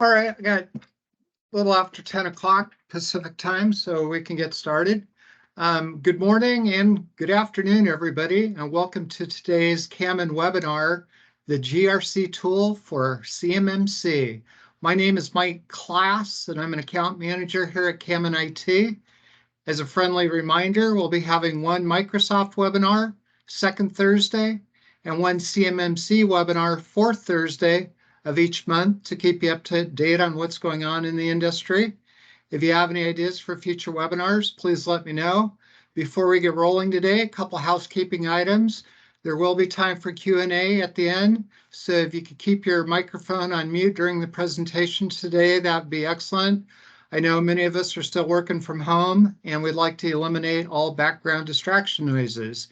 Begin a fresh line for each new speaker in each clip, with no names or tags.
All right, I got a little after 10 o'clock Pacific time, so we can get started. Good morning and good afternoon, everybody, and welcome to today's KAMIND webinar, the GRC tool for CMMC. My name is Mike Klass, and I'm an account manager here at KAMIND IT. As a friendly reminder, we'll be having one Microsoft webinar, second Thursday, and one CMMC webinar, fourth Thursday of each month to keep you up to date on what's going on in the industry. If you have any ideas for future webinars, please let me know. Before we get rolling today, a couple housekeeping items. There will be time for Q&A at the end, so if you could keep your microphone on mute during the presentation today, that would be excellent. I know many of us are still working from home, and we'd like to eliminate all background distraction noises.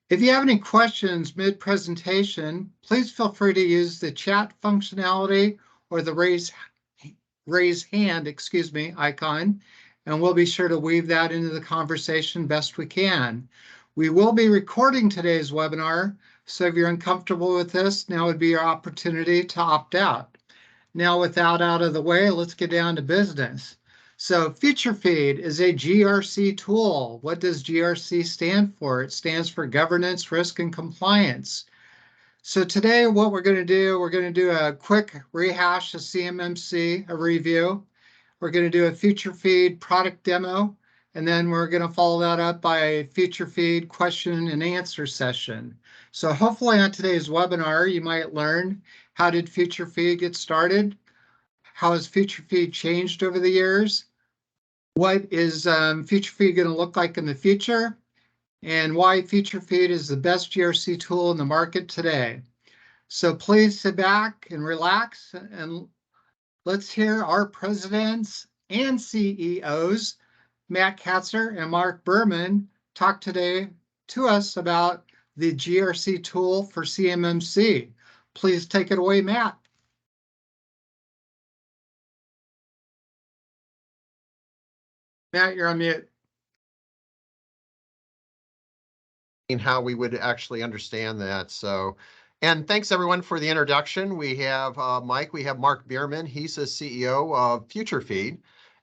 If you have any questions mid-presentation, please feel free to use the chat functionality or the raise hand, icon, and we'll be sure to weave that into the conversation best we can. We will be recording today's webinar, so if you're uncomfortable with this, now would be your opportunity to opt out. Now, with that out of the way, let's get down to business. So FeatureFeed is a GRC tool. What does GRC stand for? It stands for Governance, Risk, and Compliance. So today what we're going to do a quick rehash of CMMC, a review. We're going to do a FeatureFeed product demo, and then we're going to follow that up by a FeatureFeed question and answer session. So hopefully on today's webinar, you might learn how did FeatureFeed get started? How has FeatureFeed changed over the years? What is FeatureFeed going to look like in the future? And why FeatureFeed is the best GRC tool in the market today. So please sit back and relax, and let's hear our presidents and CEOs, Matt Katzer and Mark Berman, talk today to us about the GRC tool for CMMC. Please take it away, Matt. Matt, you're on mute.
How we would actually understand that. So, and thanks everyone for the introduction. We have Mike, we have Mark Bierman. He's the CEO of FeatureFeed.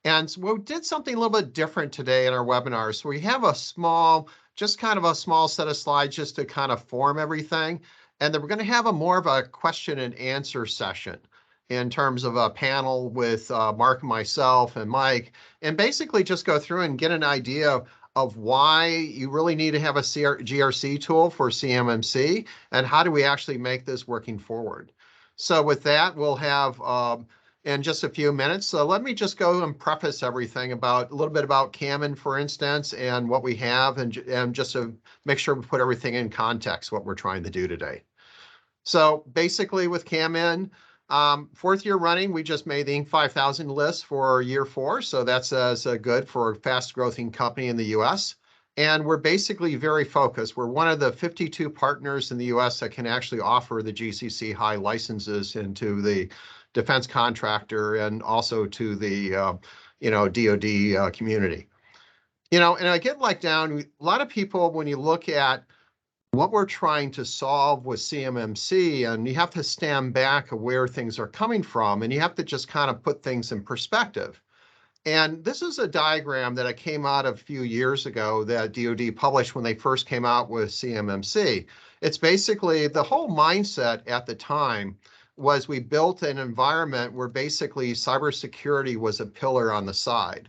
And so we did something a little bit different today in our webinar. So we have a small, just kind of a small set of slides just to kind of form everything. And then we're going to have more of a question and answer session in terms of a panel with Mark and myself and Mike, and basically just go through and get an idea of why you really need to have a GRC tool for CMMC, and how do we actually make this working forward. So with that, we'll have in just a few minutes. So let me just go and preface everything about a little bit about KAMIND, for instance, and what we have, and just to make sure we put everything in context, what we're trying to do today. So basically with KAMIND, fourth year running, we just made the Inc. 5000 list for year 4. So that's good for a fast growing company in the US. And we're basically very focused. We're one of the 52 partners in the US that can actually offer the GCC high licenses into the defense contractor and also to the, DoD community. And I get down, a lot of people, when you look at what we're trying to solve with CMMC, and you have to stand back of where things are coming from, and you have to just kind of put things in perspective. And this is a diagram that I came out a few years ago that DoD published when they first came out with CMMC. It's basically the whole mindset at the time was we built an environment where basically cybersecurity was a pillar on the side.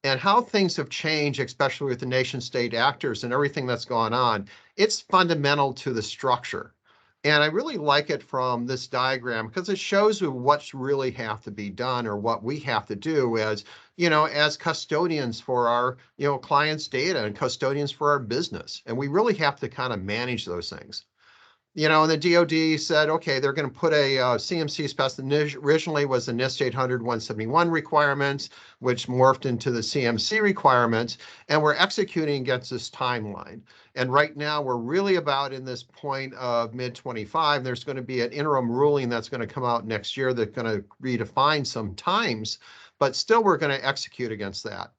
And how things have changed, especially with the nation state actors and everything that's gone on, it's fundamental to the structure. And I really like it from this diagram because it shows you what's really have to be done, or what we have to do as, as custodians for our, clients' data and custodians for our business. And we really have to kind of manage those things. And the DoD said, okay, they're going to put a CMC specification. Originally was the NIST 800-171 requirements, which morphed into the CMC requirements, and we're executing against this timeline. And right now, we're really about in this point of mid-25. There's going to be an interim ruling that's going to come out next year that's going to redefine some times, but still we're going to execute against that.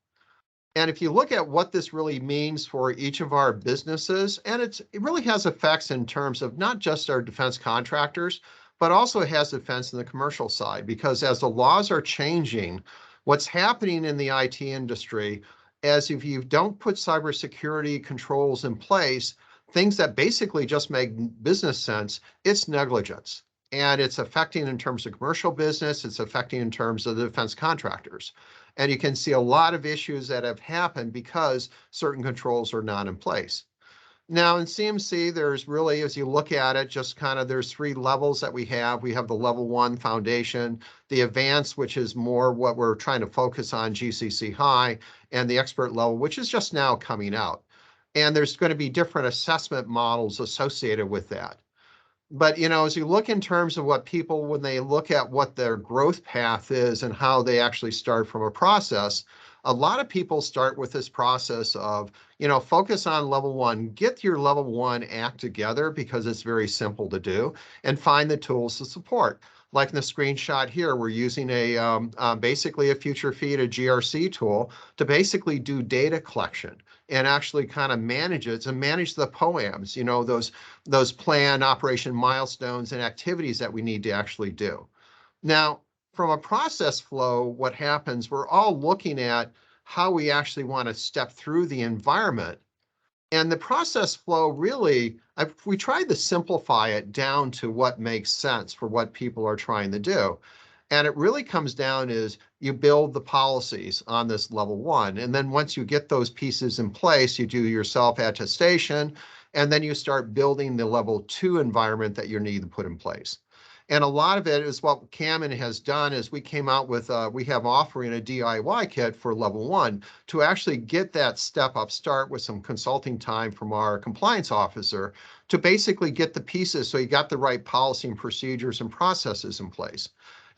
And if you look at what this really means for each of our businesses, and it really has effects in terms of not just our defense contractors, but also it has defense in the commercial side, because as the laws are changing, what's happening in the IT industry, as if you don't put cybersecurity controls in place, things that basically just make business sense, it's negligence. And it's affecting in terms of commercial business, it's affecting in terms of the defense contractors. And you can see a lot of issues that have happened because certain controls are not in place. Now in CMC, there's really, as you look at it, just kind of there's three levels that we have. We have the level 1 foundation, the advanced, which is more what we're trying to focus on, GCC high, and the expert level, which is just now coming out. And there's going to be different assessment models associated with that. But, as you look in terms of what people, when they look at what their growth path is and how they actually start from a process, a lot of people start with this process of, focus on level 1, get your level 1 act together because it's very simple to do, and find the tools to support. Like in the screenshot here, we're using basically a future feed, a GRC tool to basically do data collection and actually kind of manage it and manage the POAMs, those plan, operation milestones and activities that we need to actually do. Now, from a process flow, what happens, we're all looking at how we actually want to step through the environment. And the process flow really, we tried to simplify it down to what makes sense for what people are trying to do. And it really comes down is you build the policies on this level 1. And then once you get those pieces in place, you do your self-attestation, and then you start building the level 2 environment that you need to put in place. And a lot of it is what KAMIND has done is we came out with, we have offering a DIY kit for level 1 to actually get that step up start with some consulting time from our compliance officer to basically get the pieces so you got the right policy and procedures and processes in place.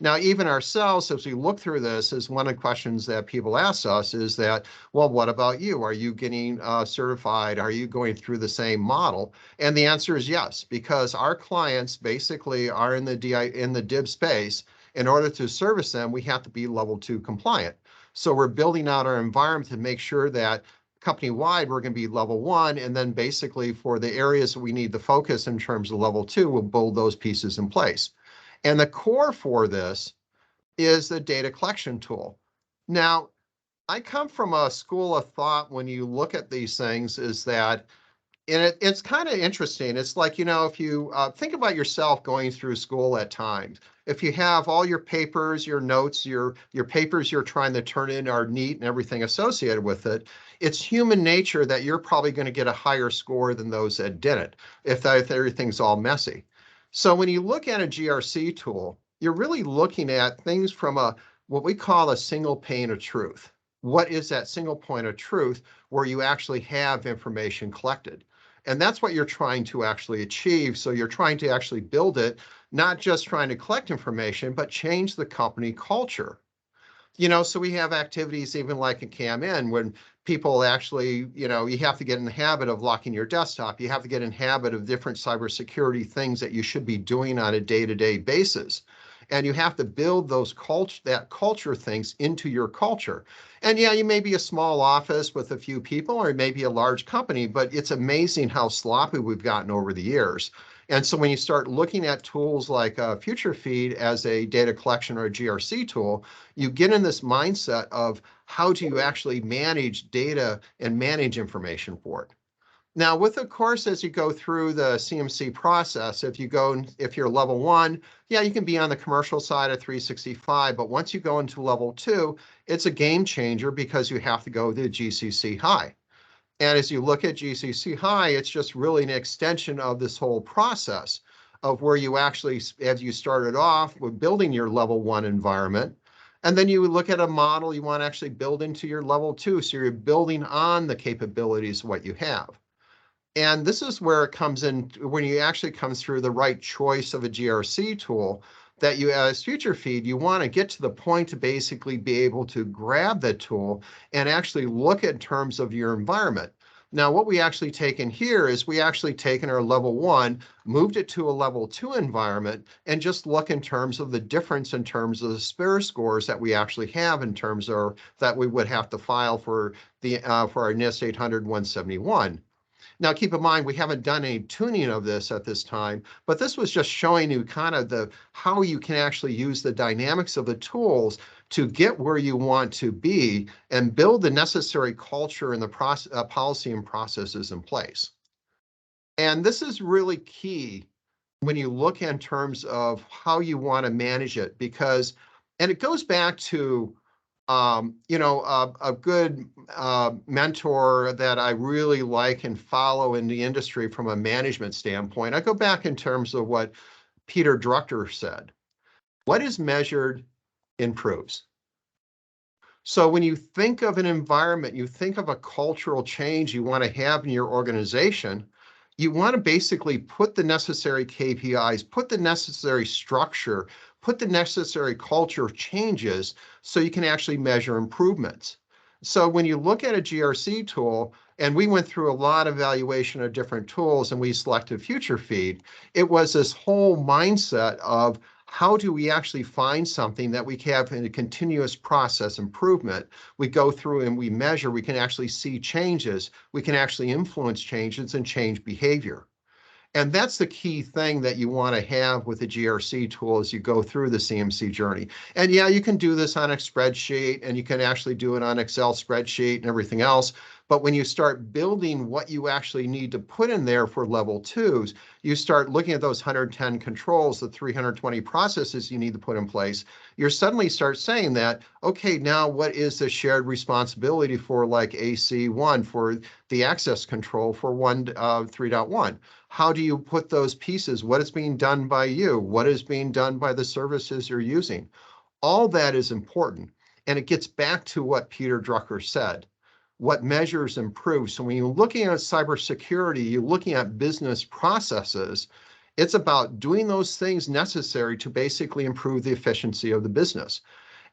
Now, even ourselves, as we look through this, is one of the questions that people ask us is that, well, what about you? Are you getting certified? Are you going through the same model? And the answer is yes, because our clients basically are in the DIB space. In order to service them, we have to be level 2 compliant. So we're building out our environment to make sure that company-wide, we're going to be level 1, and then basically for the areas that we need to focus in terms of level 2, we'll build those pieces in place. And the core for this is the data collection tool. Now, I come from a school of thought when you look at these things is that, and it's kind of interesting. It's like, if you think about yourself going through school at times, if you have all your papers, your notes, your papers you're trying to turn in are neat and everything associated with it, it's human nature that you're probably going to get a higher score than those that didn't, if everything's all messy. So when you look at a GRC tool, you're really looking at things from what we call a single pane of truth. What is that single point of truth where you actually have information collected? And that's what you're trying to actually achieve. So you're trying to actually build it, not just trying to collect information, but change the company culture. So we have activities even like in KAMIND when people actually, you have to get in the habit of locking your desktop. You have to get in the habit of different cybersecurity things that you should be doing on a day-to-day basis. And you have to build those culture things into your culture. And yeah, you may be a small office with a few people, or maybe a large company, but it's amazing how sloppy we've gotten over the years. And so when you start looking at tools like Future Feed as a data collection or a GRC tool, you get in this mindset of how do you actually manage data and manage information for it. Now, with the course, as you go through the CMC process, if you're level 1, yeah, you can be on the commercial side of 365, but once you go into level 2, it's a game changer because you have to go to GCC high. And as you look at GCC high, it's just really an extension of this whole process of where you actually, as you started off with building your level 1 environment, and then you look at a model you want to actually build into your level 2. So you're building on the capabilities of what you have. And this is where it comes in when you actually come through the right choice of a GRC tool that you, as Future Feed, you want to get to the point to basically be able to grab that tool and actually look at terms of your environment. Now, what we actually taken here is we actually taken our level 1, moved it to a level 2 environment, and just look in terms of the difference in terms of the SPARE scores that we actually have in terms of that we would have to file for the for our NIST 800-171. Now, keep in mind, we haven't done any tuning of this at this time, but this was just showing you kind of how you can actually use the dynamics of the tools to get where you want to be and build the necessary culture and the policy and processes in place. And this is really key when you look in terms of how you want to manage it, because, and it goes back to, a good mentor that I really like and follow in the industry from a management standpoint. I go back in terms of what Peter Drucker said. What is measured improves. So when you think of an environment, you think of a cultural change you want to have in your organization, you want to basically put the necessary KPIs, put the necessary structure, put the necessary culture changes so you can actually measure improvements. So when you look at a GRC tool, and we went through a lot of evaluation of different tools and we selected Future Feed, it was this whole mindset of how do we actually find something that we have in a continuous process improvement? We go through and we measure, we can actually see changes, we can actually influence changes and change behavior. And that's the key thing that you want to have with the GRC tool as you go through the CMC journey. And yeah, you can do this on a spreadsheet and you can actually do it on Excel spreadsheet and everything else. But when you start building what you actually need to put in there for level 2s, you start looking at those 110 controls, the 320 processes you need to put in place. You suddenly start saying that, okay, now what is the shared responsibility for like AC1 for the access control for 3.1? How do you put those pieces? What is being done by you? What is being done by the services you're using? All that is important. And it gets back to what Peter Drucker said. What measures improve? So when you're looking at cybersecurity, you're looking at business processes, it's about doing those things necessary to basically improve the efficiency of the business.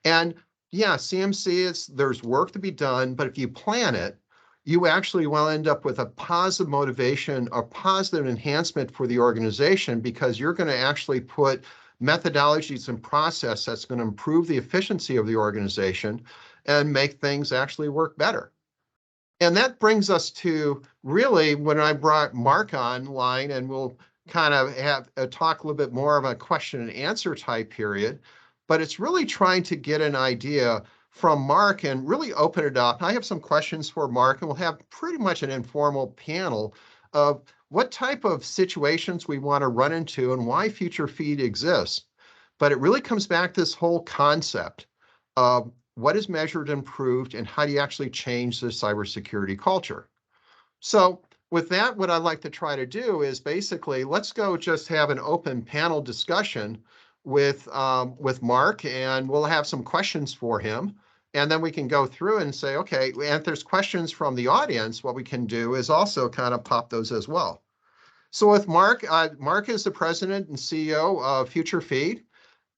And yeah, CMC, there's work to be done, but if you plan it, you actually will end up with a positive motivation or positive enhancement for the organization, because you're going to actually put methodologies and process that's going to improve the efficiency of the organization and make things actually work better. And that brings us to really when I brought Mark online, and we'll kind of have talk a little bit more of a question and answer type period, but it's really trying to get an idea from Mark and really open it up. I have some questions for Mark, and we'll have pretty much an informal panel of what type of situations we want to run into and why Future Feed exists. But it really comes back to this whole concept of what is measured and improved, and how do you actually change the cybersecurity culture? So with that, what I'd like to try to do is basically, let's go just have an open panel discussion with Mark, and we'll have some questions for him. And then we can go through and say, okay, and if there's questions from the audience, what we can do is also kind of pop those as well. So with Mark, Mark is the president and CEO of Future Feed.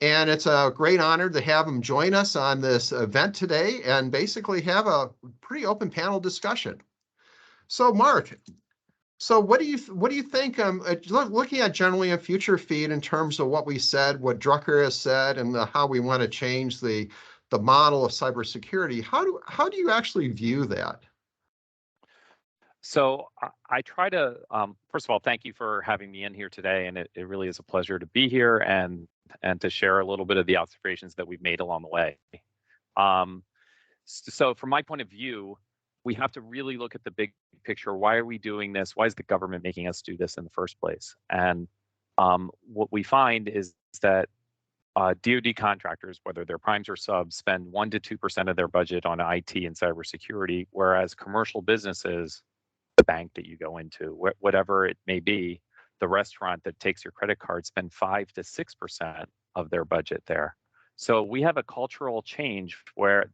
And it's a great honor to have him join us on this event today and basically have a pretty open panel discussion. So Mark, so what do you think, looking at generally a Future Feed in terms of what we said, what Drucker has said, and how we want to change the model of cybersecurity, how do you actually view that?
So I try to, first of all, thank you for having me in here today. And it really is a pleasure to be here and to share a little bit of the observations that we've made along the way. So from my point of view, we have to really look at the big picture. Why are we doing this? Why is the government making us do this in the first place? And what we find is that DoD contractors, whether they're primes or subs, spend 1% to 2% of their budget on IT and cybersecurity, whereas commercial businesses, the bank that you go into, whatever it may be, the restaurant that takes your credit card, spend 5% to 6% of their budget there. So we have a cultural change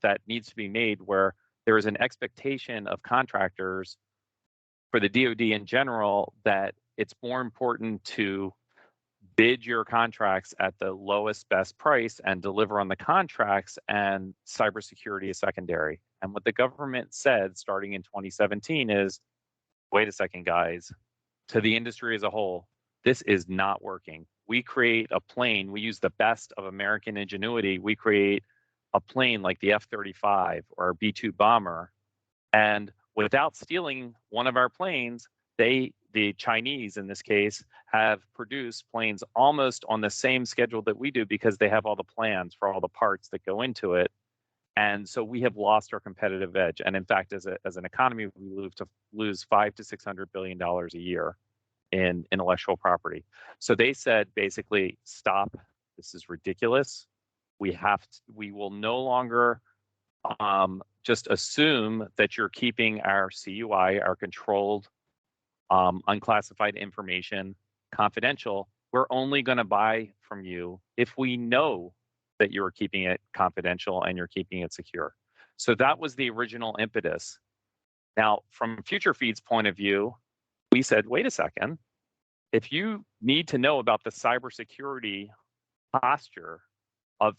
that needs to be made, where there is an expectation of contractors for the DoD in general that it's more important to bid your contracts at the lowest best price and deliver on the contracts, and cybersecurity is secondary. And what the government said starting in 2017 is, wait a second, guys, to the industry as a whole, this is not working. We create a plane, we use the best of American ingenuity, we create a plane like the F-35 or a B-2 bomber, and without stealing one of our planes, the Chinese in this case, have produced planes almost on the same schedule that we do because they have all the plans for all the parts that go into it. And so we have lost our competitive edge. And in fact, as an economy, we lose $500 to $600 billion a year in intellectual property. So they said basically, stop. This is ridiculous. We will no longer just assume that you're keeping our CUI, our controlled, unclassified information, confidential. We're only going to buy from you if we know that you're keeping it confidential and you're keeping it secure. So that was the original impetus. Now, from Future Feed's point of view, we said, wait a second. If you need to know about the cybersecurity posture of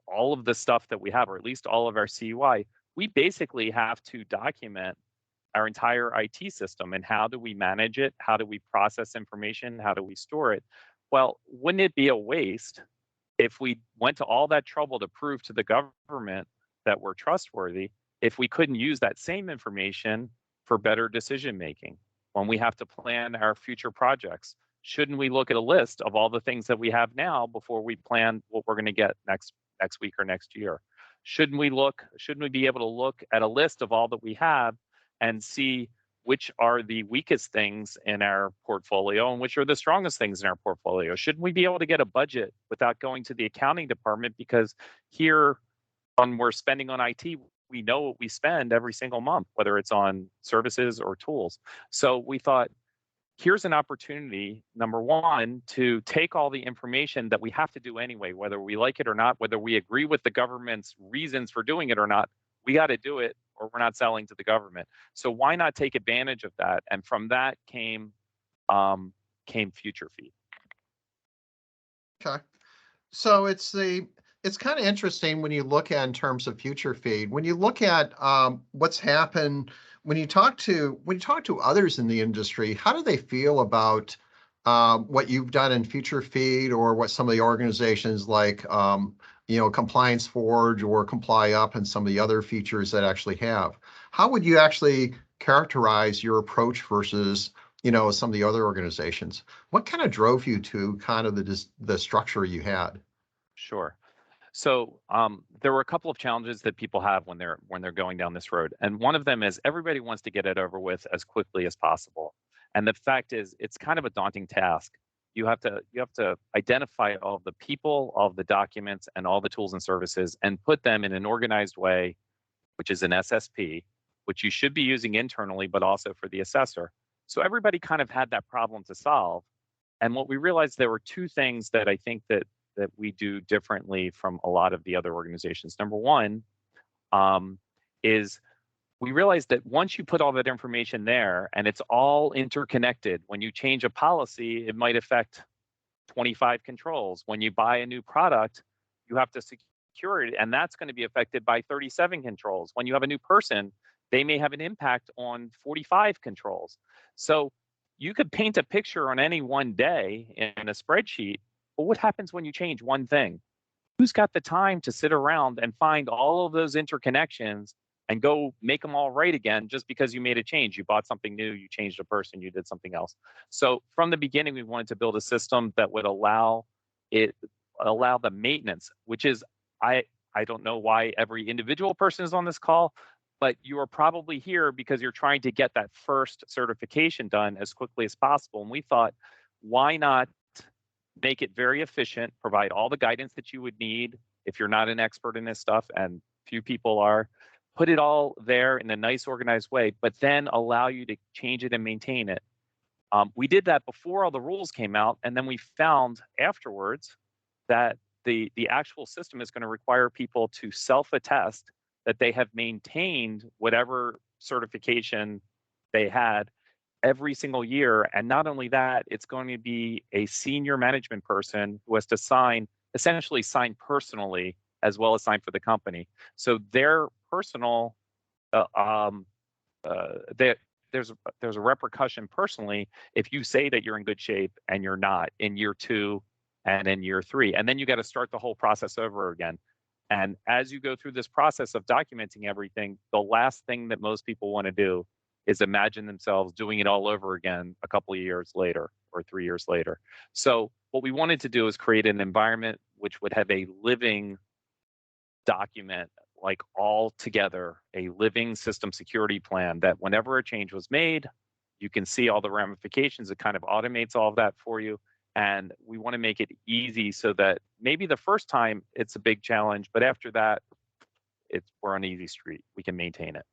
all of the stuff that we have, or at least all of our CUI, we basically have to document our entire IT system and how do we manage it? How do we process information? How do we store it? Well, wouldn't it be a waste if we went to all that trouble to prove to the government that we're trustworthy, if we couldn't use that same information for better decision making when we have to plan our future projects? Shouldn't we look at a list of all the things that we have now before we plan what we're going to get next week or next year? Shouldn't we be able to look at a list of all that we have and see which are the weakest things in our portfolio and which are the strongest things in our portfolio? Shouldn't we be able to get a budget without going to the accounting department? Because here, when we're spending on IT, we know what we spend every single month, whether it's on services or tools. So we thought, here's an opportunity, number one, to take all the information that we have to do anyway, whether we like it or not, whether we agree with the government's reasons for doing it or not, we got to do it or we're not selling to the government. So why not take advantage of that? And from that came Future Feed.
Okay. So it's kind of interesting when you look at in terms of Future Feed, when you look at what's happened, when you talk to others in the industry, how do they feel about what you've done in Future Feed or what some of the organizations like Compliance Forge or Comply Up and some of the other features that actually have? How would you actually characterize your approach versus some of the other organizations? What kind of drove you to kind of the structure you had?
Sure. So there were a couple of challenges that people have when they're going down this road, and one of them is everybody wants to get it over with as quickly as possible. And the fact is, it's kind of a daunting task. You have to identify all of the people, all of the documents, and all the tools and services, and put them in an organized way, which is an SSP, which you should be using internally, but also for the assessor. So everybody kind of had that problem to solve. And what we realized, there were two things that I think that we do differently from a lot of the other organizations. Number one is we realized that once you put all that information there and it's all interconnected, when you change a policy, it might affect 25 controls. When you buy a new product, you have to secure it, and that's going to be affected by 37 controls. When you have a new person, they may have an impact on 45 controls. So you could paint a picture on any one day in a spreadsheet, but what happens when you change one thing? Who's got the time to sit around and find all of those interconnections and go make them all right again just because you made a change? You bought something new, you changed a person, you did something else. So from the beginning, we wanted to build a system that would allow the maintenance, which is, I don't know why every individual person is on this call, but you are probably here because you're trying to get that first certification done as quickly as possible. And we thought, why not make it very efficient, provide all the guidance that you would need if you're not an expert in this stuff, and few people are, put it all there in a nice organized way, but then allow you to change it and maintain it. We did that before all the rules came out, and then we found afterwards that the actual system is going to require people to self-attest that they have maintained whatever certification they had every single year. And not only that, it's going to be a senior management person who has to essentially sign personally as well as sign for the company. So their personal, there's a repercussion personally if you say that you're in good shape and you're not in year 2 and in year 3. And then you got to start the whole process over again. And as you go through this process of documenting everything, the last thing that most people want to do is imagine themselves doing it all over again a couple of years later or 3 years later. So what we wanted to do is create an environment which would have a living document, like all together, a living system security plan that whenever a change was made, you can see all the ramifications. It kind of automates all of that for you. And we want to make it easy so that maybe the first time it's a big challenge, but after that, we're on an easy street. We can maintain it.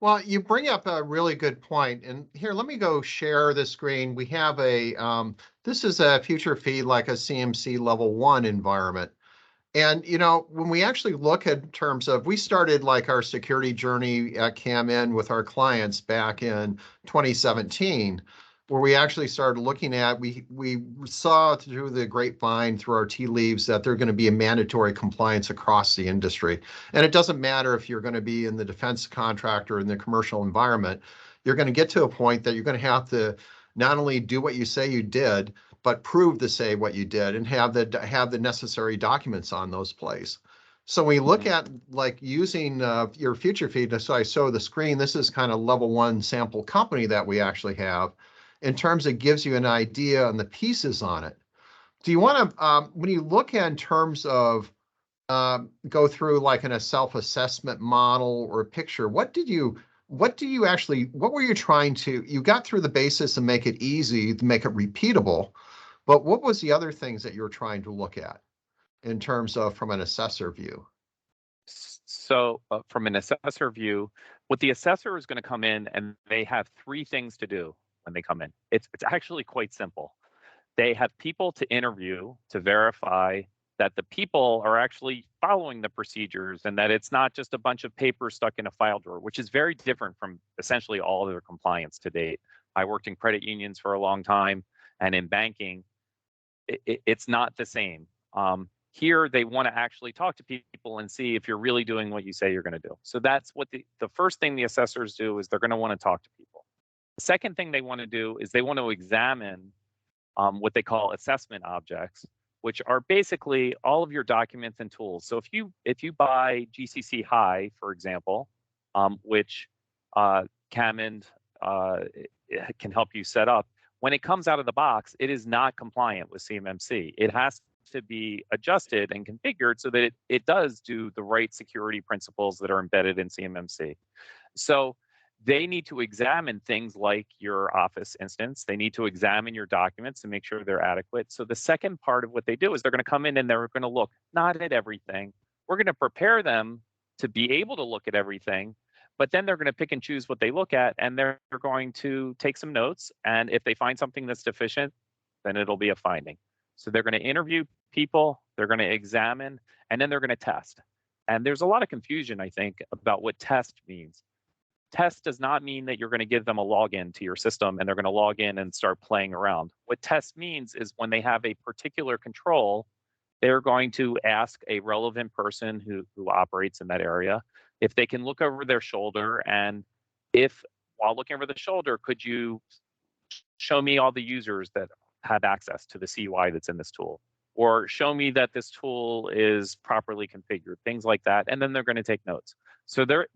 Well, you bring up a really good point. And here, let me go share the screen. We have this is a future feed like a CMC level 1 environment. And, when we actually look at terms of, we started like our security journey at KAMIND with our clients back in 2017, where we actually started looking at, we saw through the grapevine, through our tea leaves, that there's going to be a mandatory compliance across the industry. And it doesn't matter if you're going to be in the defense contractor, in the commercial environment, you're going to get to a point that you're going to have to not only do what you say you did, but prove to say what you did and have the necessary documents on those plays. So when you look at like using your future feed, so I show the screen, this is kind of level 1 sample company that we actually have. In terms, it gives you an idea on the pieces on it. Do you want to, when you look at in terms of go through like in a self-assessment model or a picture, what were you trying to, you got through the basis and make it easy to make it repeatable, but what was the other things that you were trying to look at in terms of from an assessor view?
So from an assessor view, what the assessor is going to come in, and they have 3 things to do when they come in. It's actually quite simple. They have people to interview to verify that the people are actually following the procedures and that it's not just a bunch of paper stuck in a file drawer, which is very different from essentially all other compliance to date. I worked in credit unions for a long time, and in banking, it's not the same. Here, they want to actually talk to people and see if you're really doing what you say you're going to do. So that's what the first thing the assessors do, is they're going to want to talk to people. The second thing they want to do is they want to examine what they call assessment objects, which are basically all of your documents and tools. So if you buy GCC High, for example, which KAMIND can help you set up, when it comes out of the box, it is not compliant with CMMC. It has to be adjusted and configured so that it does do the right security principles that are embedded in CMMC. So they need to examine things like your Office instance. They need to examine your documents and make sure they're adequate. So the second part of what they do is they're going to come in and they're going to look not at everything. We're going to prepare them to be able to look at everything, but then they're going to pick and choose what they look at, and they're going to take some notes. And if they find something that's deficient, then it'll be a finding. So they're going to interview people, they're going to examine, and then they're going to test. And there's a lot of confusion, I think, about what test means. Test does not mean that you're going to give them a login to your system and they're going to log in and start playing around. What test means is when they have a particular control, they're going to ask a relevant person who operates in that area if they can look over their shoulder, and if while looking over the shoulder, could you show me all the users that have access to the CUI that's in this tool, or show me that this tool is properly configured, things like that. And then they're going to take notes. So their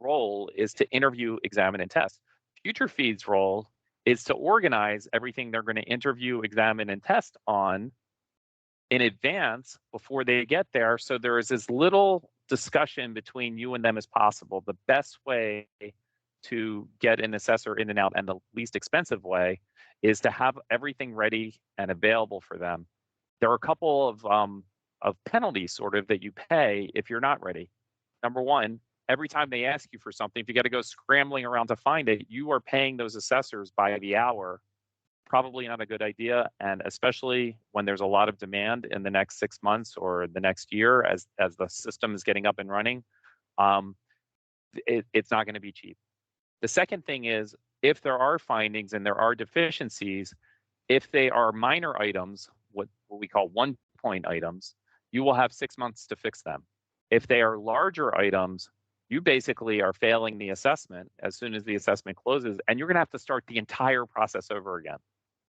role is to interview, examine, and test. Future Feed's role is to organize everything they're going to interview, examine, and test on in advance before they get there. So there is as little discussion between you and them as possible. The best way to get an assessor in and out, and the least expensive way, is to have everything ready and available for them. There are a couple of penalties sort of that you pay if you're not ready. Number one, every time they ask you for something, if you got to go scrambling around to find it, you are paying those assessors by the hour. Probably not a good idea, and especially when there's a lot of demand in the next 6 months or the next year as the system is getting up and running, it's not going to be cheap. The second thing is, if there are findings and there are deficiencies, if they are minor items, what we call 1-point items, you will have 6 months to fix them. If they are larger items, you basically are failing the assessment as soon as the assessment closes, and you're going to have to start the entire process over again.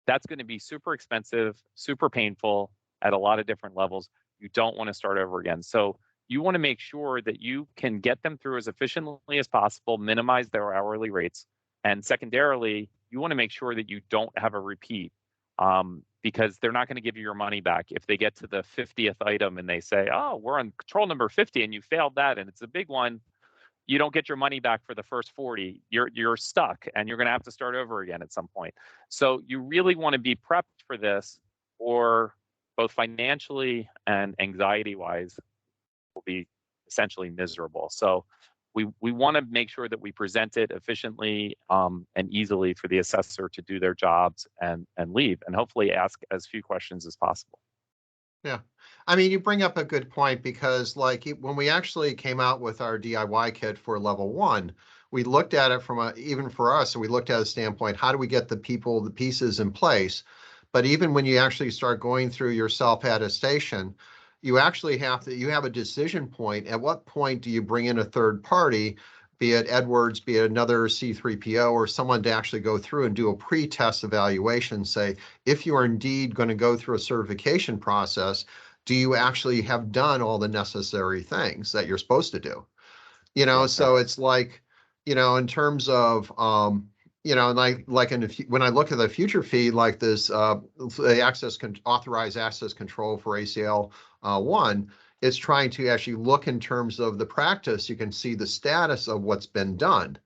That's going to be super expensive, super painful at a lot of different levels. You don't want to start over again. So you want to make sure that you can get them through as efficiently as possible, minimize their hourly rates. And secondarily, you want to make sure that you don't have a repeat, because they're not going to give you your money back if they get to the 50th item and they say, oh, we're on control number 50 and you failed that and it's a big one. You don't get your money back for the first 40. You're stuck and you're going to have to start over again at some point. So you really want to be prepped for this, or both financially and anxiety-wise will be essentially miserable. So we want to make sure that we present it efficiently and easily for the assessor to do their jobs and leave, and hopefully ask as few questions as possible.
Yeah. I mean, you bring up a good point, because like when we actually came out with our DIY kit for level 1, we looked at it from even for us, we looked at a standpoint, how do we get the pieces in place? But even when you actually start going through your self-attestation, you actually have a decision point. At what point do you bring in a third party, be it Edwards, be it another C3PO, or someone to actually go through and do a pre-test evaluation, say, if you are indeed going to go through a certification process, do you actually have done all the necessary things that you're supposed to do? So it's like, in terms of, when I look at the future feed, like this, the authorized access control for ACL 1, it's trying to actually look in terms of the practice. You can see the status of what's been done.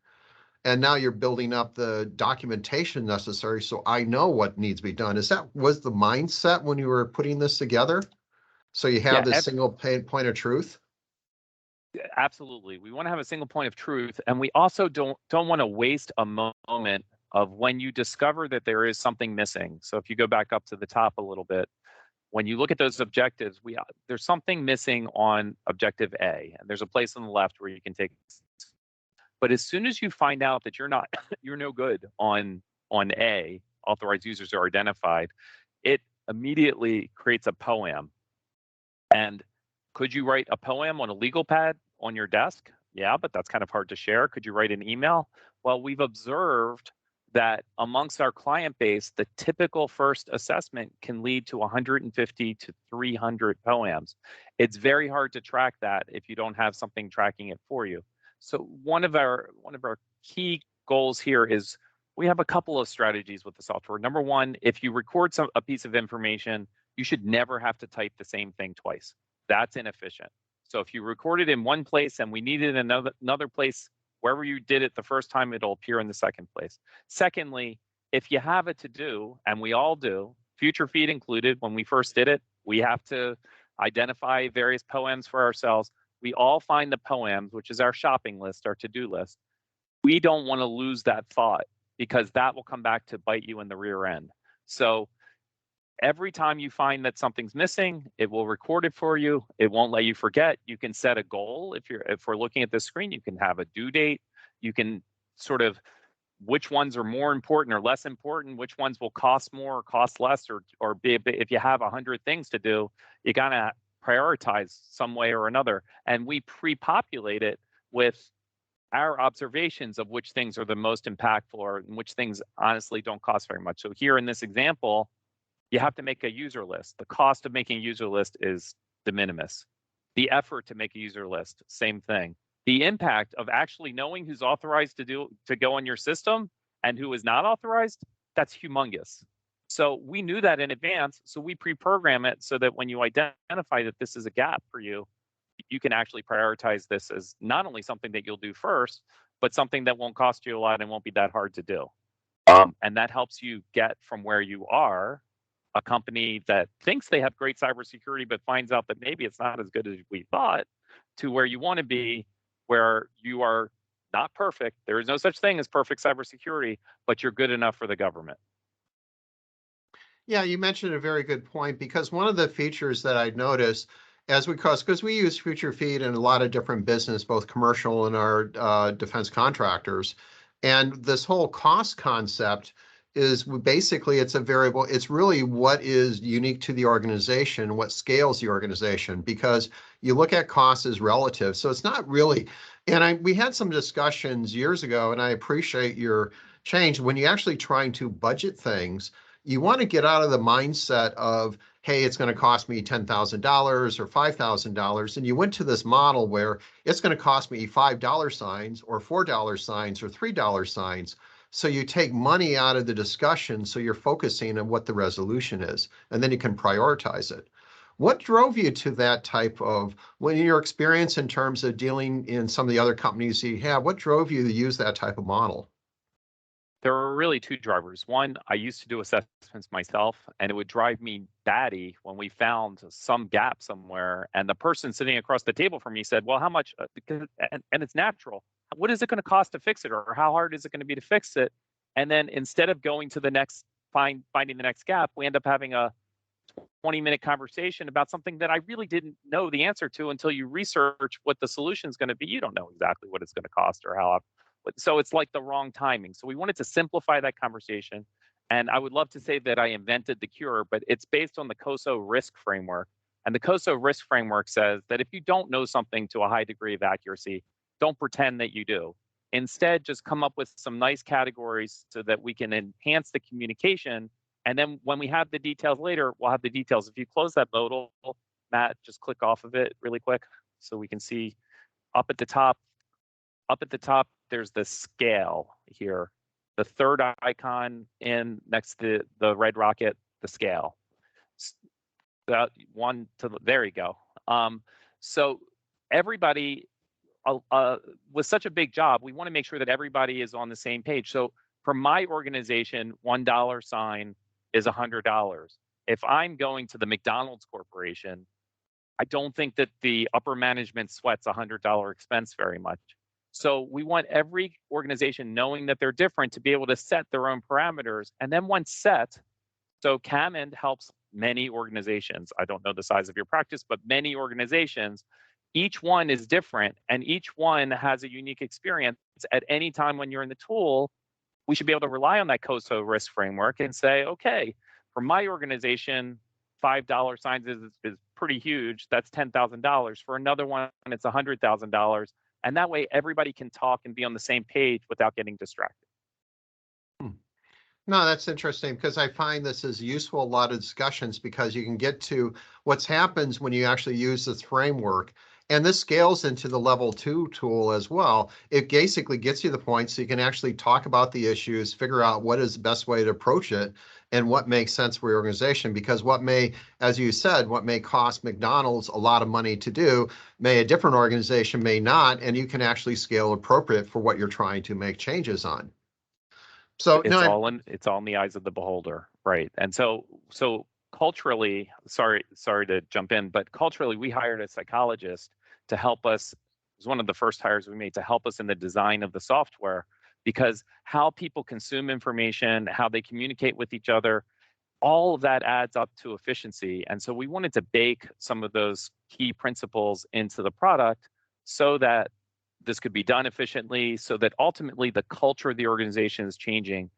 And now you're building up the documentation necessary, so I know what needs to be done. Was the mindset when you were putting this together? So you have this single point of truth?
Absolutely. We want to have a single point of truth, and we also don't want to waste a moment of when you discover that there is something missing. So if you go back up to the top a little bit, when you look at those objectives, there's something missing on objective A, and there's a place on the left where you can take. But as soon as you find out that you're no good on A, authorized users are identified, it immediately creates a poem. And could you write a poem on a legal pad on your desk? Yeah, but that's kind of hard to share. Could you write an email? Well, we've observed that amongst our client base, the typical first assessment can lead to 150 to 300 poems. It's very hard to track that if you don't have something tracking it for you. So one of our key goals here is we have a couple of strategies with the software. Number one, if you record a piece of information, you should never have to type the same thing twice. That's inefficient. So if you record it in one place and we need it in another place, wherever you did it the first time, it'll appear in the second place. Secondly, if you have a to-do, and we all do, future feed included, when we first did it, we have to identify various poems for ourselves. We all find the poems, which is our shopping list, our to-do list. We don't want to lose that thought, because that will come back to bite you in the rear end. So every time you find that something's missing, it will record it for you. It won't let you forget. You can set a goal. If we're looking at this screen, you can have a due date. You can sort of which ones are more important or less important, which ones will cost more or cost less, or be, if you have 100 things to do, you gotta prioritize some way or another. And we pre-populate it with our observations of which things are the most impactful, or which things honestly don't cost very much. So here in this example, you have to make a user list. The cost of making a user list is de minimis. The effort to make a user list, same thing. The impact of actually knowing who's authorized to go on your system and who is not authorized, that's humongous. So we knew that in advance, so we pre-program it so that when you identify that this is a gap for you, you can actually prioritize this as not only something that you'll do first, but something that won't cost you a lot and won't be that hard to do. And that helps you get from where you are, a company that thinks they have great cybersecurity, but finds out that maybe it's not as good as we thought, to where you want to be, where you are not perfect. There is no such thing as perfect cybersecurity, but you're good enough for the government.
Yeah, you mentioned a very good point, because one of the features that I'd noticed because we use Future Feed in a lot of different business, both commercial and our defense contractors. And this whole cost concept is basically, it's a variable. It's really what is unique to the organization, what scales the organization, because you look at costs as relative. So it's not really, and we had some discussions years ago, and I appreciate your change when you actually trying to budget things. you want to get out of the mindset of, hey, it's going to cost me $10,000 or $5,000. And you went to this model where it's going to cost me $5 signs or $4 signs or $3 signs. So you take money out of the discussion, so you're focusing on what the resolution is, and then you can prioritize it. What drove you to that type of, when your experience in terms of dealing in some of the other companies you have, what drove you to use that type of model?
There were really two drivers. One, I used to do assessments myself, and it would drive me batty when we found some gap somewhere, and the person sitting across the table from me said, well, how much, and it's natural. What is it going to cost to fix it, or how hard is it going to be to fix it? And then instead of going to the next, finding the next gap, we end up having a 20-minute conversation about something that I really didn't know the answer to until you research what the solution is going to be. You don't know exactly what it's going to cost or how. So it's like the wrong timing. So we wanted to simplify that conversation. And I would love to say that I invented the cure, but it's based on the COSO risk framework. And the COSO risk framework says that if you don't know something to a high degree of accuracy, don't pretend that you do. Instead, just come up with some nice categories so that we can enhance the communication. And then when we have the details later, we'll have the details. If you close that modal, Matt, just click off of it really quick so we can see up at the top. Up at the top, there's the scale here. The third icon in next to the red rocket, the scale. That one to the, there you go. So everybody, with such a big job, we want to make sure that everybody is on the same page. So for my organization, $1 sign is $100. If I'm going to the McDonald's Corporation, I don't think that the upper management sweats $100 expense very much. So we want every organization, knowing that they're different, to be able to set their own parameters. And then once set, so KAMIND helps many organizations. I don't know the size of your practice, but many organizations, each one is different and each one has a unique experience. At any time when you're in the tool, we should be able to rely on that COSO risk framework and say, okay, for my organization, $5 signs is pretty huge. That's $10,000. For another one, it's $100,000. And that way everybody can talk and be on the same page without getting distracted.
No, that's interesting, because I find this is useful, a lot of discussions, because you can get to what happens when you actually use this framework. And this scales into the level 2 tool as well. It basically gets you the point so you can actually talk about the issues, figure out what is the best way to approach it and what makes sense for your organization. Because what may, as you said, what may cost McDonald's a lot of money to do, a different organization may not, and you can actually scale appropriate for what you're trying to make changes on. So
it's all in the eyes of the beholder, right? And so culturally, sorry to jump in, but culturally, we hired a psychologist to help us. It was one of the first hires we made to help us in the design of the software, because how people consume information, how they communicate with each other, all of that adds up to efficiency. And so we wanted to bake some of those key principles into the product so that this could be done efficiently, so that ultimately the culture of the organization is changing.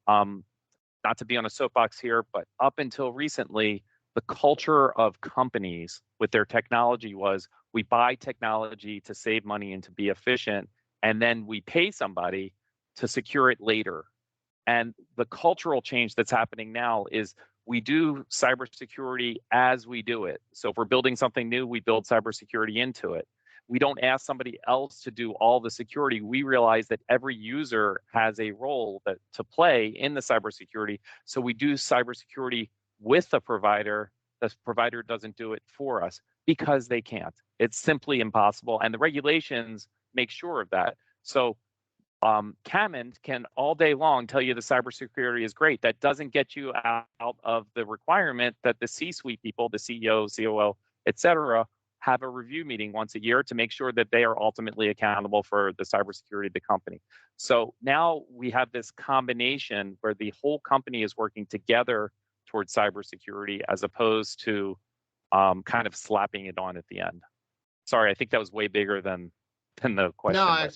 Not to be on a soapbox here, but up until recently, the culture of companies with their technology was, we buy technology to save money and to be efficient, and then we pay somebody to secure it later. And the cultural change that's happening now is we do cybersecurity as we do it. So if we're building something new, we build cybersecurity into it. We don't ask somebody else to do all the security. We realize that every user has a role to play in the cybersecurity. So we do cybersecurity with the provider. The provider doesn't do it for us because they can't. It's simply impossible. And the regulations make sure of that. So KAMIND can all day long tell you the cybersecurity is great. That doesn't get you out of the requirement that the C-suite people, the CEO, COO, et cetera, have a review meeting once a year to make sure that they are ultimately accountable for the cybersecurity of the company. So now we have this combination where the whole company is working together towards cybersecurity, as opposed to kind of slapping it on at the end. Sorry, I think that was way bigger than the question.
No,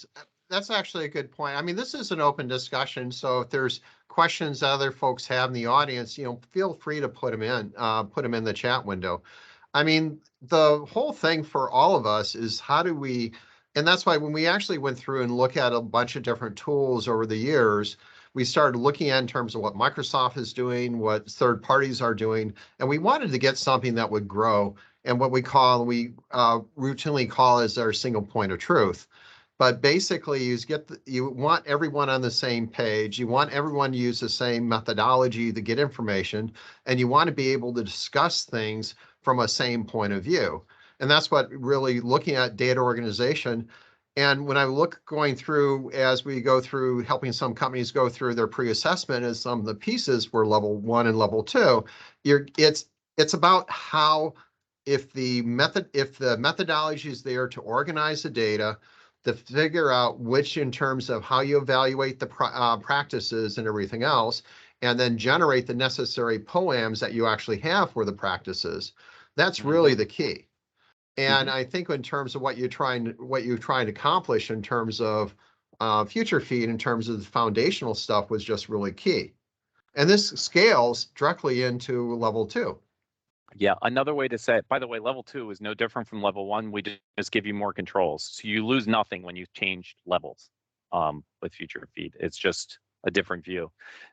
that's actually a good point. I mean, this is an open discussion, so if there's questions that other folks have in the audience, feel free to put them in the chat window. I mean, the whole thing for all of us is how do we, and that's why when we actually went through and look at a bunch of different tools over the years, we started looking at in terms of what Microsoft is doing, what third parties are doing, and we wanted to get something that would grow and what we routinely call as our single point of truth. But basically, you want everyone on the same page. You want everyone to use the same methodology to get information, and you want to be able to discuss things from a same point of view. And that's what really looking at data organization. And when I look going through, as we go through helping some companies go through their pre-assessment, as some of the pieces were level 1 and level 2, it's about how if the methodology is there to organize the data, to figure out which in terms of how you evaluate the practices and everything else, and then generate the necessary POAMs that you actually have for the practices. That's really the key. And I think in terms of what you're trying to accomplish in terms of future feed, in terms of the foundational stuff was just really key. And this scales directly into level 2.
Yeah, another way to say it, by the way, level 2 is no different from level 1. We just give you more controls. So you lose nothing when you change levels with future feed. It's just a different view.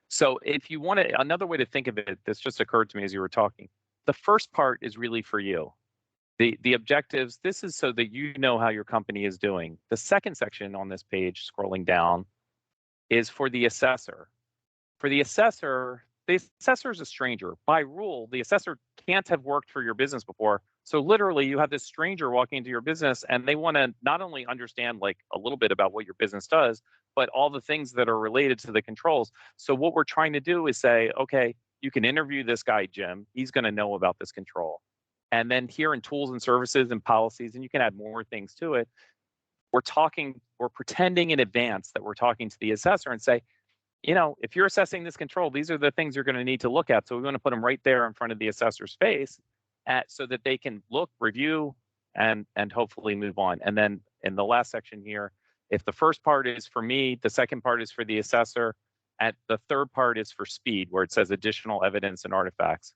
So if you want to, another way to think of it, this just occurred to me as you were talking. The first part is really for you. The objectives, this is so that you know how your company is doing. The second section on this page, scrolling down, is for the assessor. For the assessor is a stranger. By rule, the assessor can't have worked for your business before. So literally, you have this stranger walking into your business, and they want to not only understand like a little bit about what your business does, but all the things that are related to the controls. So what we're trying to do is say, okay, you can interview this guy, Jim. He's going to know about this control. And then here in tools and services and policies, and you can add more things to it, we're pretending in advance that we're talking to the assessor and say, you know, if you're assessing this control, these are the things you're going to need to look at. So we want to put them right there in front of the assessor's face so that they can look, review, and hopefully move on. And then in the last section here, if the first part is for me, the second part is for the assessor, and the third part is for speed, where it says additional evidence and artifacts.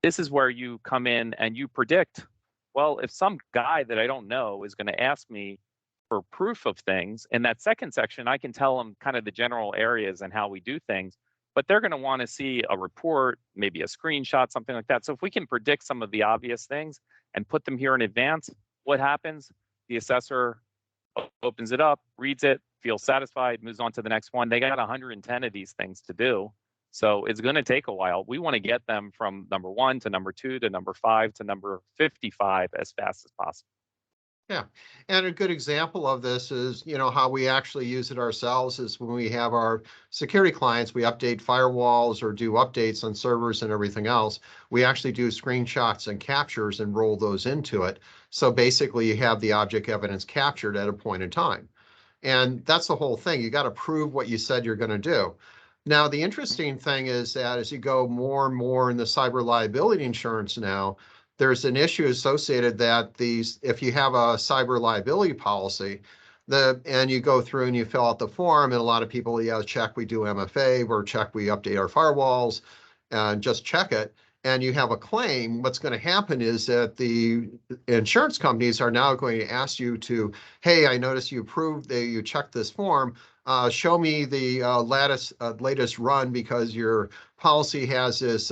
This is where you come in and you predict, well, if some guy that I don't know is going to ask me for proof of things, in that second section, I can tell them kind of the general areas and how we do things, but they're going to want to see a report, maybe a screenshot, something like that. So if we can predict some of the obvious things and put them here in advance, what happens? The assessor opens it up, reads it, feels satisfied, moves on to the next one. They got 110 of these things to do. So it's going to take a while. We want to get them from number 1 to number 2 to number 5 to number 55 as fast as possible.
Yeah, and a good example of this is, how we actually use it ourselves is when we have our security clients, we update firewalls or do updates on servers and everything else. We actually do screenshots and captures and roll those into it. So basically you have the object evidence captured at a point in time. And that's the whole thing. You got to prove what you said you're going to do. Now, the interesting thing is that as you go more and more in the cyber liability insurance now, there's an issue associated that if you have a cyber liability policy, and you go through and you fill out the form, and a lot of people, check we do MFA, or check we update our firewalls, and just check it, and you have a claim, what's going to happen is that the insurance companies are now going to ask you to, hey, I noticed you approved that you checked this form. Show me the latest run because your policy has this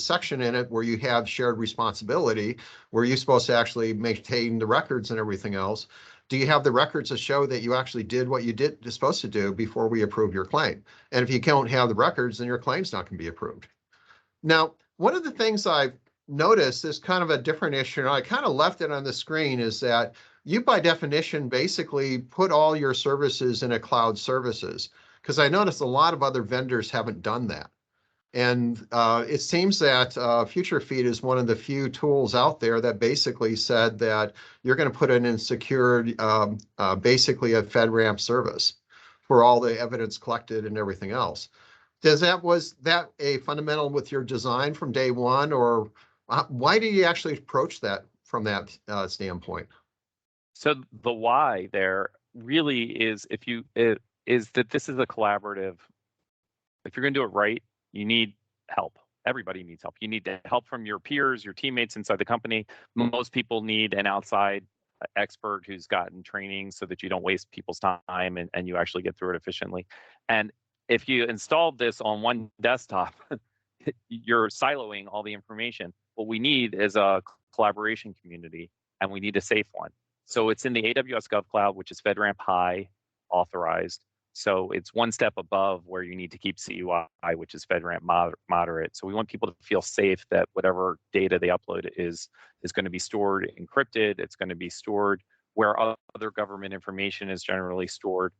section in it where you have shared responsibility, where you're supposed to actually maintain the records and everything else. Do you have the records to show that you actually did what you're supposed to do before we approve your claim? And if you don't have the records, then your claim's not going to be approved. Now, one of the things I've noticed is kind of a different issue, and I kind of left it on the screen, is that you by definition basically put all your services in a cloud services, because I noticed a lot of other vendors haven't done that. And it seems that FutureFeed is one of the few tools out there that basically said that you're going to put it in secured, basically a FedRAMP service for all the evidence collected and everything else. Was that a fundamental with your design from day one, or why do you actually approach that from that standpoint?
So the why there really is is that this is a collaborative. If you're going to do it right, you need help. Everybody needs help. You need help from your peers, your teammates inside the company. Most people need an outside expert who's gotten training so that you don't waste people's time and you actually get through it efficiently. And if you installed this on one desktop, you're siloing all the information. What we need is a collaboration community, and we need a safe one. So it's in the AWS GovCloud, which is FedRAMP High authorized. So it's one step above where you need to keep CUI, which is FedRAMP moderate. So we want people to feel safe that whatever data they upload is going to be stored encrypted. It's going to be stored where other government information is generally stored.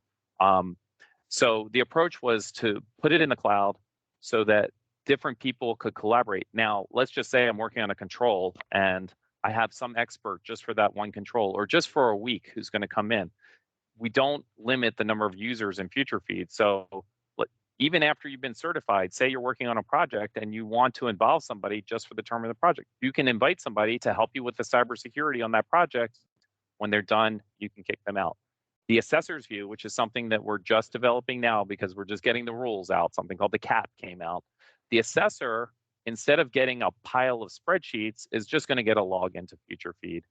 So the approach was to put it in the cloud so that different people could collaborate. Now, let's just say I'm working on a control and I have some expert just for that one control or just for a week who's going to come in. We don't limit the number of users in future feed. So even after you've been certified, say you're working on a project and you want to involve somebody just for the term of the project, you can invite somebody to help you with the cybersecurity on that project. When they're done, you can kick them out. The assessor's view, which is something that we're just developing now because we're just getting the rules out, something called the CAP came out. The assessor, instead of getting a pile of spreadsheets, is just going to get a log into future feed,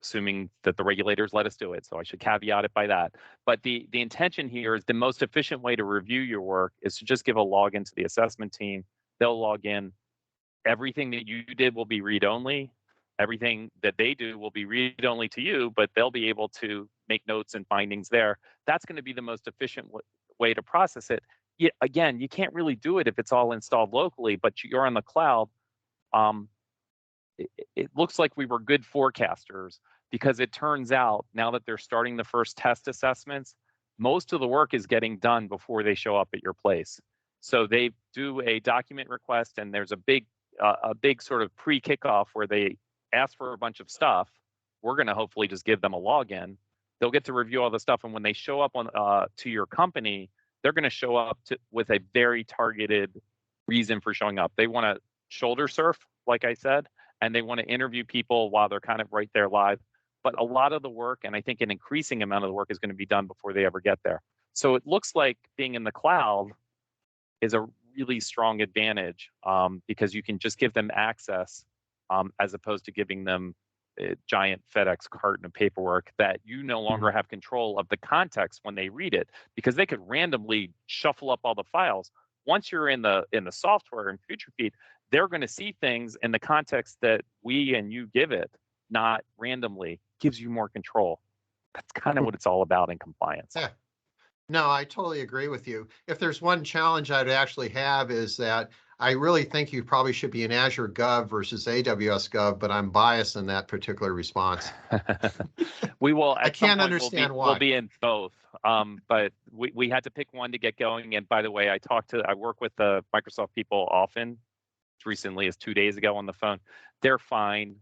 assuming that the regulators let us do it. So I should caveat it by that. But the intention here is the most efficient way to review your work is to just give a login to the assessment team. They'll log in. Everything that you did will be read-only. Everything that they do will be read-only to you, but they'll be able to make notes and findings there. That's going to be the most efficient way to process it. Again, you can't really do it if it's all installed locally, but you're on the cloud. It looks like we were good forecasters because it turns out now that they're starting the first test assessments, most of the work is getting done before they show up at your place. So they do a document request and there's a big sort of pre-kickoff where they ask for a bunch of stuff. We're going to hopefully just give them a login. They'll get to review all the stuff. And when they show up on to your company, they're going to show up with a very targeted reason for showing up. They want to shoulder surf, like I said, and they want to interview people while they're kind of right there live. But a lot of the work, and I think an increasing amount of the work, is going to be done before they ever get there. So it looks like being in the cloud is a really strong advantage because you can just give them access as opposed to giving them a giant FedEx carton of paperwork that you no longer have control of the context when they read it, because they could randomly shuffle up all the files. Once you're in the software and future feed, they're going to see things in the context that we and you give it, not randomly. Gives you more control. That's kind of what it's all about in compliance.
Yeah. No, I totally agree with you. If there's one challenge I'd actually have is that I really think you probably should be in Azure Gov versus AWS Gov, but I'm biased in that particular response.
We will.
I can't understand why.
We'll be in both, but we had to pick one to get going. And by the way, I work with the Microsoft people often, as recently as 2 days ago on the phone. They're fine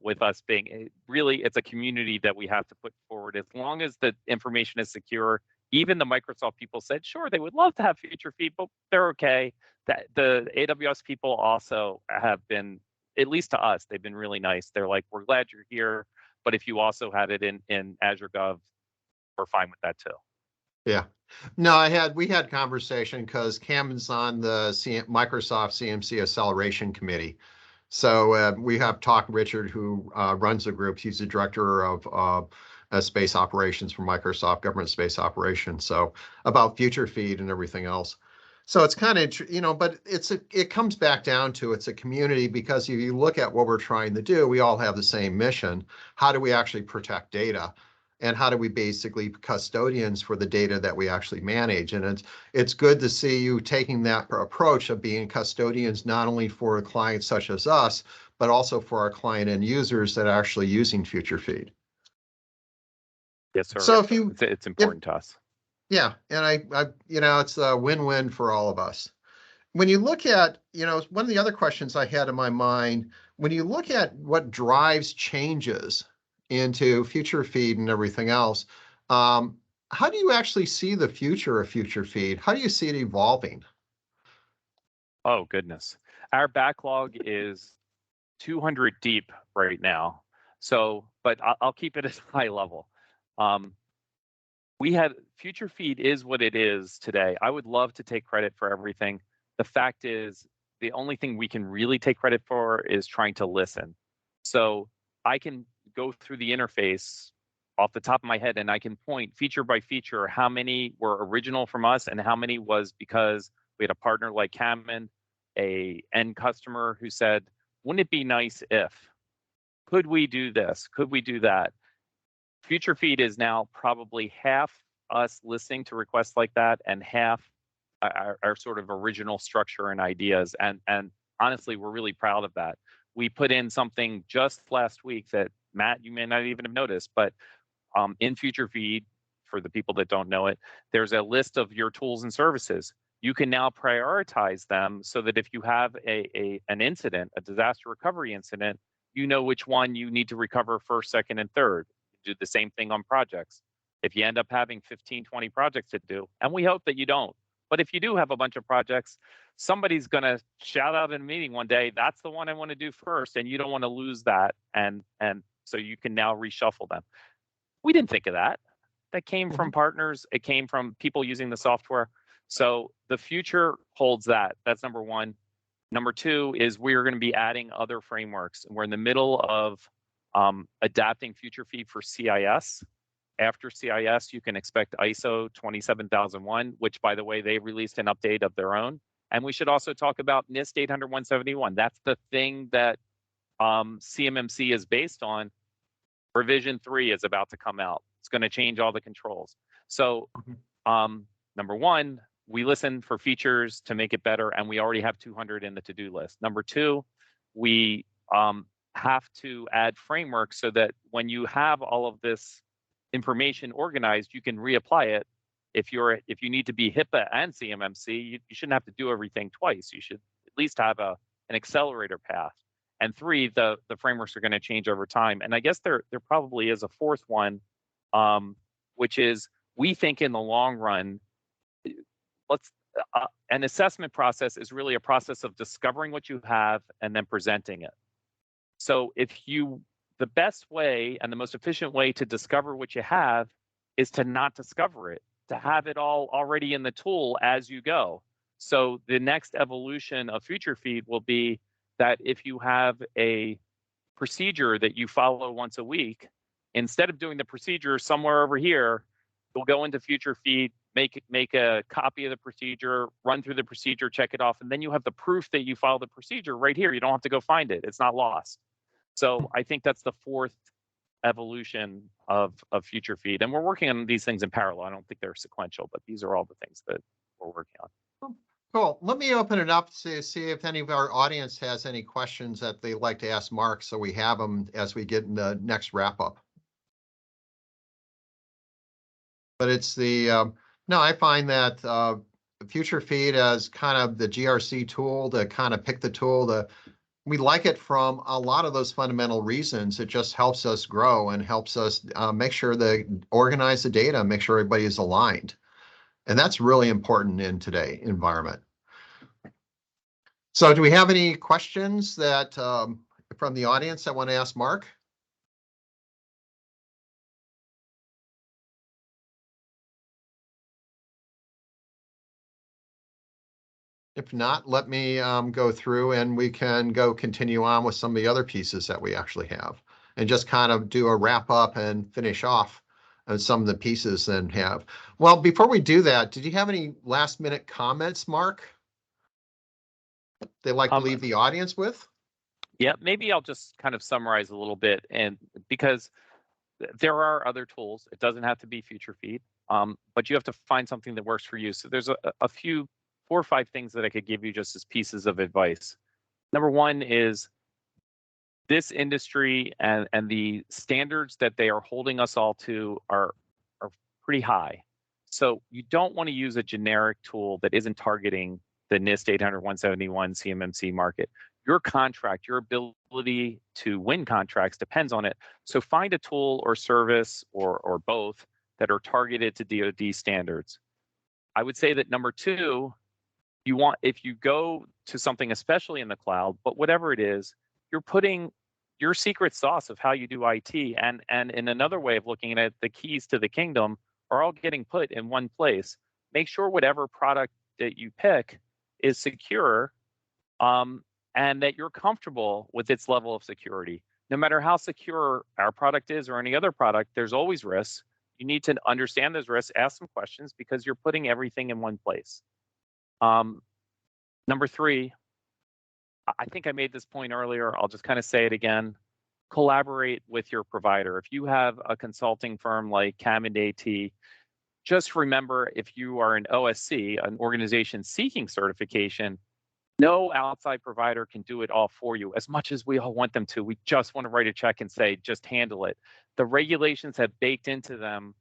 with us being really. It's a community that we have to put forward. As long as the information is secure. Even the Microsoft people said, sure, they would love to have future feed, but they're okay. That the AWS people also have been, at least to us, they've been really nice. They're like, we're glad you're here, but if you also had it in Azure Gov, we're fine with that too.
Yeah. No, we had conversation because KAMIND's on the Microsoft CMMC Acceleration Committee. So we have talked Richard, who runs the group. He's the director of space operations for Microsoft, government space operations. So about future feed and everything else. So it's kind of, but it comes back down to it's a community, because if you look at what we're trying to do, we all have the same mission. How do we actually protect data? And how do we basically be custodians for the data that we actually manage? And it's good to see you taking that approach of being custodians, not only for clients such as us, but also for our client end users that are actually using future feed.
Yes, sir.
So
it's important to us.
Yeah, and I it's a win-win for all of us. When you look at, one of the other questions I had in my mind, when you look at what drives changes into future feed and everything else, how do you actually see the future of future feed? How do you see it evolving?
Oh, goodness. Our backlog is 200 deep right now. So, but I'll keep it at high level. We had future feed is what it is today. I would love to take credit for everything. The fact is, the only thing we can really take credit for is trying to listen. So I can go through the interface off the top of my head, and I can point feature by feature how many were original from us and how many was because we had a partner like KAMIND, a end customer who said, wouldn't it be nice if, could we do this? Could we do that? Future Feed is now probably half us listening to requests like that and half our sort of original structure and ideas. And honestly, we're really proud of that. We put in something just last week that, Matt, you may not even have noticed, but in Future Feed, for the people that don't know it, there's a list of your tools and services. You can now prioritize them so that if you have an incident, a disaster recovery incident, you know which one you need to recover first, second, and third. Do the same thing on projects. If you end up having 15, 20 projects to do, and we hope that you don't, but if you do have a bunch of projects, somebody's going to shout out in a meeting one day, that's the one I want to do first, and you don't want to lose that, and so you can now reshuffle them. We didn't think of that. That came from partners. It came from people using the software. So the future holds that. That's number one. Number two is we're going to be adding other frameworks. We're in the middle of adapting Future Feed for CIS. After CIS, you can expect ISO 27001, which, by the way, they released an update of their own. And we should also talk about NIST 800-171. That's the thing that CMMC is based on. Revision 3 is about to come out. It's going to change all the controls. So number one, we listen for features to make it better, and we already have 200 in the to-do list. Number two, we have to add frameworks so that when you have all of this information organized, you can reapply it. If you need to be HIPAA and CMMC, you shouldn't have to do everything twice. You should at least have an accelerator path. And three, the frameworks are going to change over time. And I guess there probably is a fourth one, which is we think in the long run, an assessment process is really a process of discovering what you have and then presenting it. So the best way and the most efficient way to discover what you have is to not discover it, to have it all already in the tool as you go. So the next evolution of Future Feed will be that if you have a procedure that you follow once a week, instead of doing the procedure somewhere over here, you'll go into Future Feed, make a copy of the procedure, run through the procedure, check it off, and then you have the proof that you follow the procedure right here. You don't have to go find it. It's not lost. So I think that's the fourth evolution of Future Feed. And we're working on these things in parallel. I don't think they're sequential, but these are all the things that we're working on.
Cool. Let me open it up to see if any of our audience has any questions that they'd like to ask Mark, so we have them as we get in the next wrap up. But it's no, I find that Future Feed as kind of the GRC tool to kind of pick the tool. We like it from a lot of those fundamental reasons. It just helps us grow and helps us make sure that organize the data, make sure everybody is aligned. And that's really important in today's environment. So do we have any questions that from the audience that want to ask Mark? If not, let me go through and we can continue on with some of the other pieces that we actually have and just kind of do a wrap up and finish off some of the pieces then have. Well, before we do that, did you have any last minute comments, Mark, they'd like to leave the audience with?
Yeah, maybe I'll just kind of summarize a little bit, and because there are other tools, it doesn't have to be Future Feed, but you have to find something that works for you. So there's a few 4 or 5 things that I could give you just as pieces of advice. Number one is this industry and the standards that they are holding us all to are pretty high. So you don't want to use a generic tool that isn't targeting the NIST 800-171 CMMC market. Your contract, your ability to win contracts depends on it. So find a tool or service or both that are targeted to DoD standards. I would say that number two, if you go to something, especially in the cloud, but whatever it is, you're putting your secret sauce of how you do IT, and in another way of looking at it, the keys to the kingdom are all getting put in one place. Make sure whatever product that you pick is secure, and that you're comfortable with its level of security. no matter how secure our product is or any other product, there's always risks. You need to understand those risks, ask some questions, because you're putting everything in one place. Number three, I think I made this point earlier. I'll just kind of say it again. Collaborate with your provider. If you have a consulting firm like KAMIND AT, just remember, if you are an OSC, an organization seeking certification, no outside provider can do it all for you. As much as we all want them to, we just want to write a check and say, just handle it. The regulations have baked into them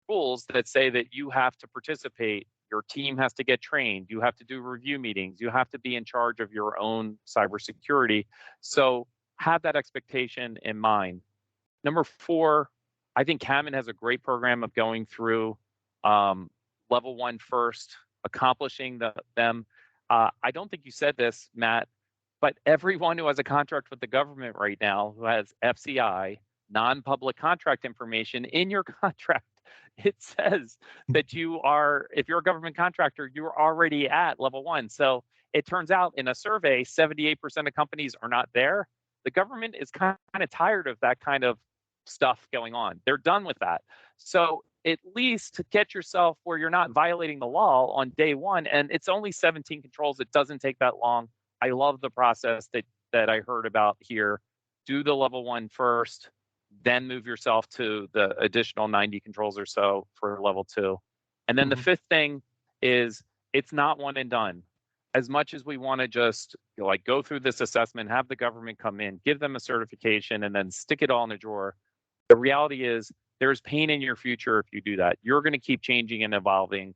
rules that say that you have to participate. Your team has to get trained. You have to do review meetings. You have to be in charge of your own cybersecurity. So have that expectation in mind. Number four, I think KAMIND has a great program of going through level one first, accomplishing them. I don't think you said this, Matt, but everyone who has a contract with the government right now, who has FCI, non-public contract information in your contract, it says that you are, if you're a government contractor, you're already at level one. So it turns out in a survey, 78% of companies are not there. The government is kind of tired of that kind of stuff going on. They're done with that. So at least to get yourself where you're not violating the law on day one, and it's only 17 controls. It doesn't take that long. I love the process that I heard about here. Do the level one first, then move yourself to the additional 90 controls or so for level two. And then the fifth thing is, it's not one and done. As much as we want to just go through this assessment, have the government come in, give them a certification, and then stick it all in a drawer, the reality is there's pain in your future if you do that. You're going to keep changing and evolving.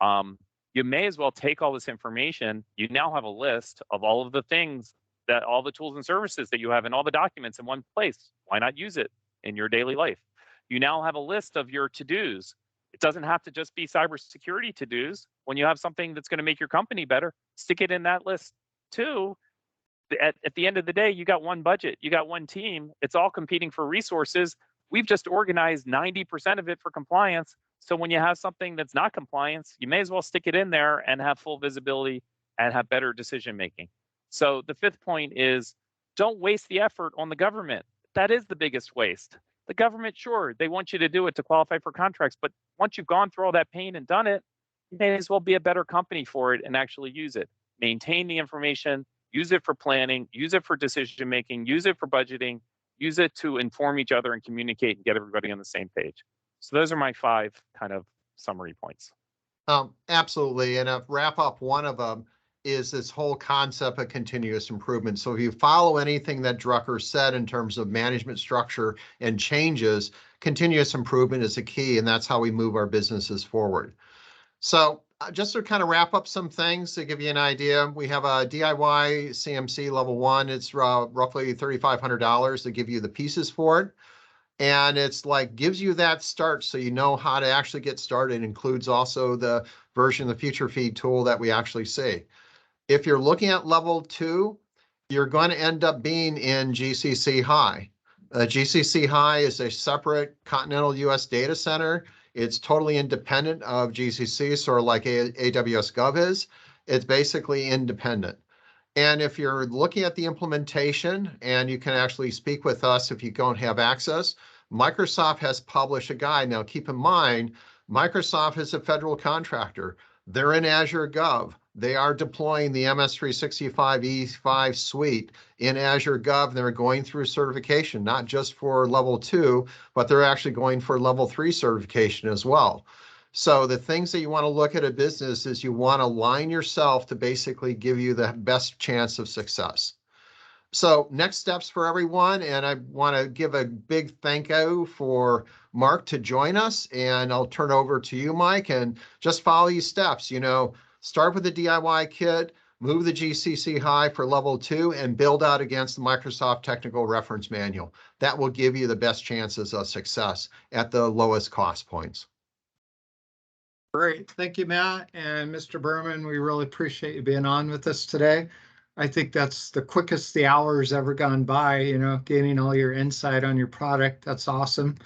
You may as well take all this information. You now have a list of all of the things, that all the tools and services that you have and all the documents in one place. Why not use it in your daily life? You now have a list of your to-dos. It doesn't have to just be cybersecurity to-dos. When you have something that's going to make your company better, stick it in that list too. At the end of the day, you got one budget, you got one team. It's all competing for resources. We've just organized 90% of it for compliance. So when you have something that's not compliance, you may as well stick it in there and have full visibility and have better decision making. So the fifth point is, don't waste the effort on the government. That is the biggest waste. The government, sure, they want you to do it to qualify for contracts, but once you've gone through all that pain and done it, you may as well be a better company for it and actually use it. Maintain the information, use it for planning, use it for decision making, use it for budgeting, use it to inform each other and communicate and get everybody on the same page. So those are my 5 kind of summary points.
Absolutely. And to wrap up, one of them is this whole concept of continuous improvement. So if you follow anything that Drucker said in terms of management structure and changes, continuous improvement is a key, and that's how we move our businesses forward. So just to kind of wrap up some things to give you an idea, we have a DIY CMC level 1. It's roughly $3,500 to give you the pieces for it. And it's gives you that start so you know how to actually get started. It includes also the version of the Future Feed tool that we actually see. If you're looking at level 2, you're going to end up being in GCC High. GCC High is a separate continental US data center. It's totally independent of GCC, sort of like AWS Gov is. It's basically independent. And if you're looking at the implementation, and you can actually speak with us if you don't have access, Microsoft has published a guide. Now, keep in mind, Microsoft is a federal contractor. They're in Azure Gov. They are deploying the MS365 E5 suite in Azure Gov. They're going through certification, not just for level 2, but they're actually going for level 3 certification as well. So the things that you want to look at a business is you want to align yourself to basically give you the best chance of success. So next steps for everyone, and I want to give a big thank you for Mark to join us, and I'll turn over to you, Mike, and just follow these steps. Start with the DIY kit, move the GCC High for level 2, and build out against the Microsoft Technical Reference Manual. That will give you the best chances of success at the lowest cost points.
Great. Thank you, Matt and Mr. Berman. We really appreciate you being on with us today. I think that's the quickest the hour's ever gone by, gaining all your insight on your product. That's awesome.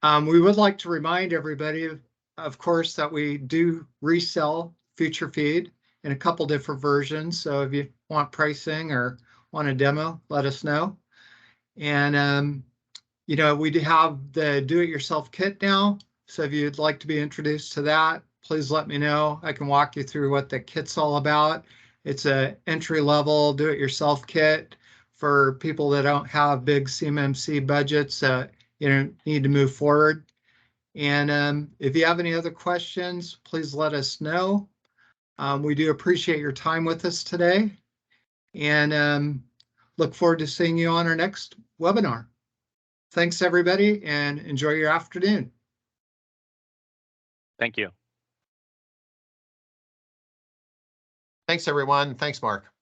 We would like to remind everybody, of course, that we do resell Future Feed in a couple different versions. So if you want pricing or want a demo, let us know. And, you know, we do have the do-it-yourself kit now. So if you'd like to be introduced to that, please let me know. I can walk you through what the kit's all about. It's a entry-level do-it-yourself kit for people that don't have big CMMC budgets that, you know, need to move forward. And if you have any other questions, please let us know. We do appreciate your time with us today, and look forward to seeing you on our next webinar. Thanks, everybody, and enjoy your afternoon.
Thank you.
Thanks, everyone. Thanks, Mark.